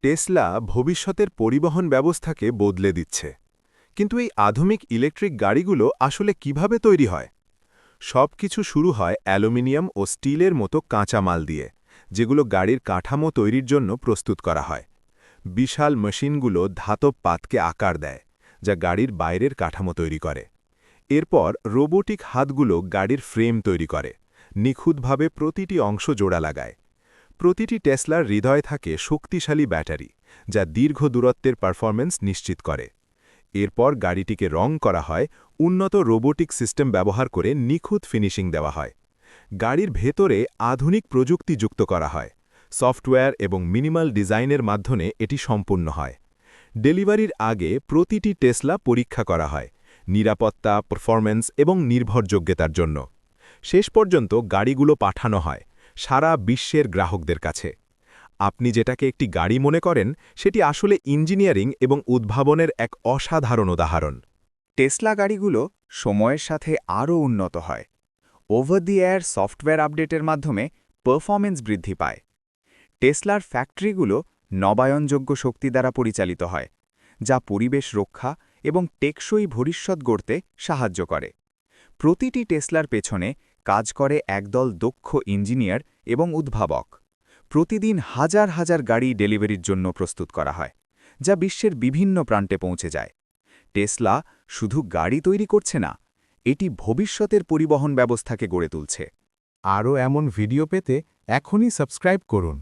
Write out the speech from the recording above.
Tesla ভবিষ্যতের পরিবহন ব্যবস্থাকে বদলে দিচ্ছে। কিন্তু এই আধুনিক ইলেকট্রিক গাড়িগুলো আসলে কিভাবে তৈরি হয়? সবকিছু শুরু হয় অ্যালুমিনিয়াম ও স্টিলের মতো কাঁচামাল দিয়ে, যেগুলো গাড়ির কাঠামো তৈরির জন্য প্রস্তুত করা হয়। বিশাল মেশিনগুলো ধাতব পাতকে আকার দেয়, যা গাড়ির বাইরের কাঠামো তৈরি করে। এরপর রোবোটিক হাতগুলো গাড়ির ফ্রেম তৈরি করে, নিখুঁতভাবে প্রতিটি অংশ জোড়া লাগায়। প্রতিটি টেসলার হৃদয়ে থাকে শক্তিশালী ব্যাটারি, যা দীর্ঘ দূরত্বের পারফরম্যান্স নিশ্চিত করে। এরপর গাড়িটিকে রং করা হয়, উন্নত রোবোটিক সিস্টেম ব্যবহার করে নিখুঁত ফিনিশিং দেওয়া হয়। গাড়ির ভেতরে আধুনিক প্রযুক্তি যুক্ত করা হয়। সফটওয়্যার এবং মিনিমাল ডিজাইনের মাধ্যমে এটি সম্পূর্ণ হয়। ডেলিভারির আগে প্রতিটি টেসলা পরীক্ষা করা হয়, নিরাপত্তা, পারফরম্যান্স এবং নির্ভরযোগ্যতার জন্য। শেষ পর্যন্ত গাড়িগুলো পাঠানো হয় সারা বিশ্বের গ্রাহকদের কাছে। আপনি যেটাকে একটি গাড়ি মনে করেন, সেটি আসলে ইঞ্জিনিয়ারিং এবং উদ্ভাবনের এক অসাধারণ উদাহরণ। টেসলা গাড়িগুলো সময়ের সাথে আরও উন্নত হয়। ওভার দি এয়ার সফটওয়্যার আপডেটের মাধ্যমে পারফরম্যান্স বৃদ্ধি পায়। টেসলার ফ্যাক্টরিগুলো নবায়নযোগ্য শক্তি দ্বারা পরিচালিত হয়, যা পরিবেশ রক্ষা এবং টেকসই ভবিষ্যৎ গড়তে সাহায্য করে। প্রতিটি টেসলার পেছনে কাজ করে একদল দক্ষ ইঞ্জিনিয়ার এবং উদ্ভাবক। প্রতিদিন হাজার হাজার গাড়ি ডেলিভারির জন্য প্রস্তুত করা হয়, যা বিশ্বের বিভিন্ন প্রান্তে পৌঁছে যায়। টেসলা শুধু গাড়ি তৈরি করছে না, এটি ভবিষ্যতের পরিবহন ব্যবস্থাকে গড়ে তুলছে। আরও এমন ভিডিও পেতে এখনই সাবস্ক্রাইব করুন।